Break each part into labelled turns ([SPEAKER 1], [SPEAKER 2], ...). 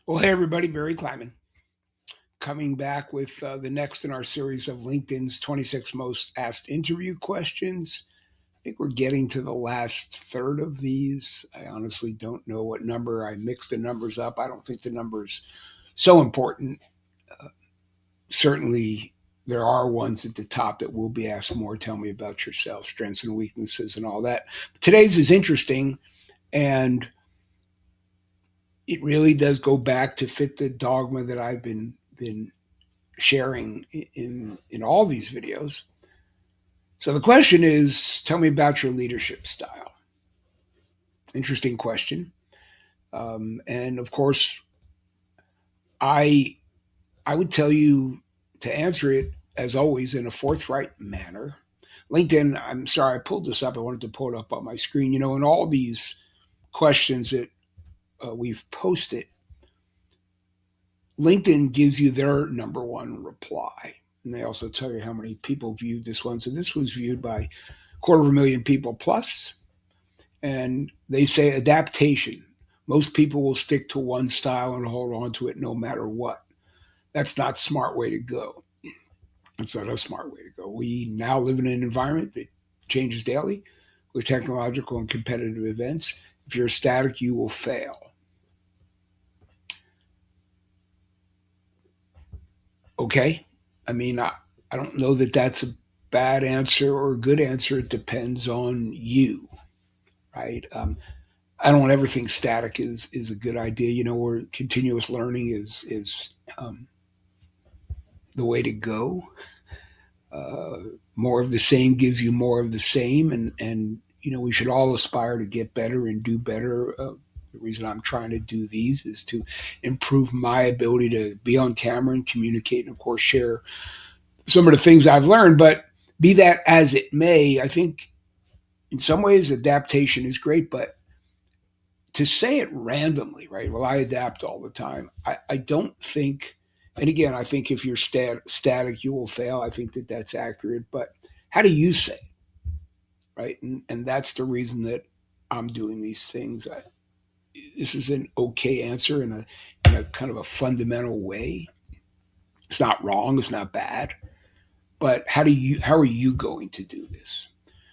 [SPEAKER 1] Well, hey, everybody, Barry Kleiman coming back with the next in our series of LinkedIn's 26 most asked interview questions. I think we're getting to the last third of these. I honestly don't know what number. I mixed the numbers up. I don't think the number's so important. Certainly, there are ones at the top that will be asked more. Tell me about yourself, strengths and weaknesses, and all that. Today's is interesting, and it really does go back to fit the dogma that I've been sharing in all these videos. So the question is, tell me about your leadership style. Interesting question, and of course, I I would tell you to answer it as always in a forthright manner. LinkedIn, I'm sorry, I pulled this up. I wanted to pull it up on my screen. You know, in all these questions that we've posted, LinkedIn gives you their number one reply. And they also tell you how many people viewed this one. So this was viewed by 250,000 people plus. And they say adaptation. Most people will stick to one style and hold on to it no matter what. That's not a smart way to go. It's not a smart way to go. We now live in an environment that changes daily with technological and competitive events. If you're static, you will fail. Okay? I mean, I don't know that that's a bad answer or a good answer. It depends on you, right? I don't ever think static is a good idea. You know, where continuous learning is the way to go. Uh, More of the same gives you more of the same, and you know we should all aspire to get better and do better. The reason I'm trying to do these is to improve my ability to be on camera and communicate, and of course share some of the things I've learned. But be that as it may, I think in some ways adaptation is great, but to say it randomly, right? Well, I adapt all the time. I don't think, and again, I think if you're static, you will fail. I think that that's accurate. But how do you say it, right? And that's the reason that I'm doing these things. This is an okay answer in a kind of a fundamental way. It's not wrong. It's not bad. But how are you going to do this?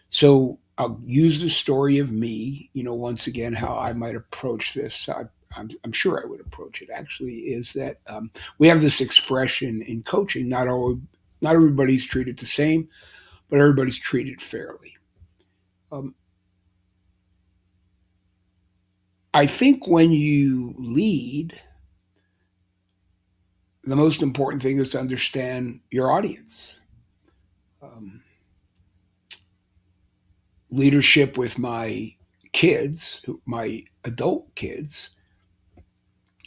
[SPEAKER 1] So I'll use the story of me, you know, once again, how I might approach this. I'm sure I would approach it actually is that we have this expression in coaching, not everybody's treated the same, but everybody's treated fairly. Um, I think when you lead, the most important thing is to understand your audience. Um, Leadership with my kids, my adult kids,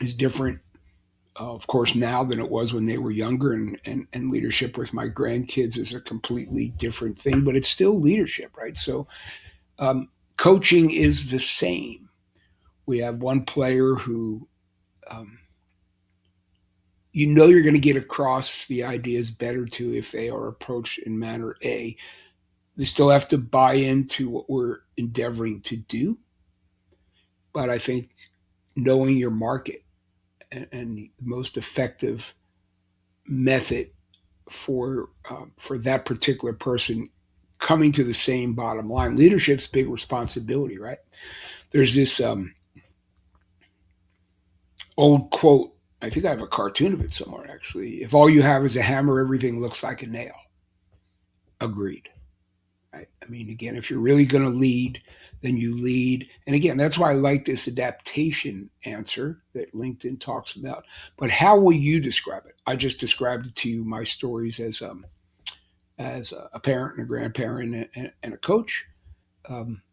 [SPEAKER 1] is different, of course, now than it was when they were younger. And leadership with my grandkids is a completely different thing, but it's still leadership, right? So um, coaching is the same. We have one player who um, you know you're going to get across the ideas better to if they are approached in manner A. They still have to buy into what we're endeavoring to do, but I think knowing your market and the most effective method for that particular person coming to the same bottom line. Leadership's big responsibility, right? There's this old quote. I think I have a cartoon of it somewhere actually. If all you have is a hammer, everything looks like a nail. Agreed. Right? I mean, again, if you're really going to lead, then you lead. And again, that's why I like this adaptation answer that LinkedIn talks about. But how will you describe it? I just described it to you, my stories as a parent and a grandparent and a coach. Um,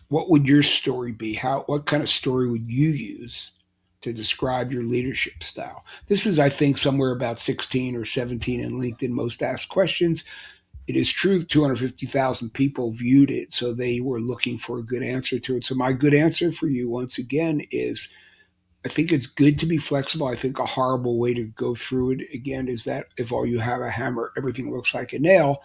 [SPEAKER 1] what would your story be? What kind of story would you use to describe your leadership style? This is, I think, somewhere about 16 or 17 in LinkedIn most asked questions. It is true 250,000 people viewed it, so they were looking for a good answer to it. So my good answer for you, once again, is I think it's good to be flexible. I think a horrible way to go through it again is that if all you have a hammer, everything looks like a nail.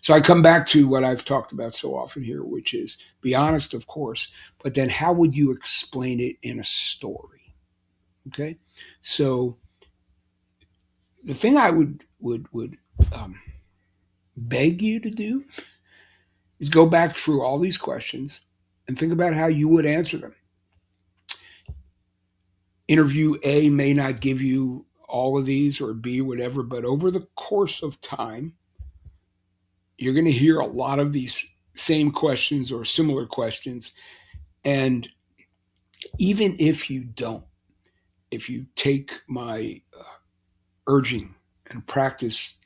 [SPEAKER 1] So I come back to what I've talked about so often here, which is be honest, of course, but then how would you explain it in a story? Okay, so the thing I would um, beg you to do is go back through all these questions and think about how you would answer them. Interview A may not give you all of these, or B, whatever, but over the course of time, you're going to hear a lot of these same questions or similar questions. And even if you don't, if you take my urging and practice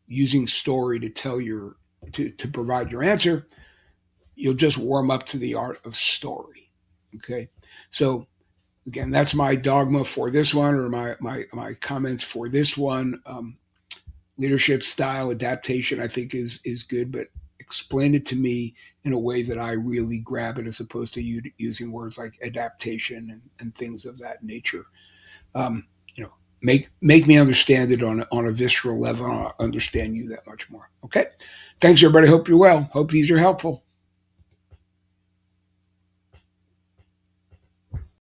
[SPEAKER 1] using story to tell your to provide your answer, you'll just warm up to the art of story. Okay, so again, that's my dogma for this one, or my comments for this one. Leadership style adaptation, I think, is good, but explain it to me in a way that I really grab it, as opposed to you using words like adaptation and things of that nature. Um, you know, make me understand it on a visceral level. And I'll understand you that much more. Okay, thanks everybody. Hope you're well. Hope these are helpful.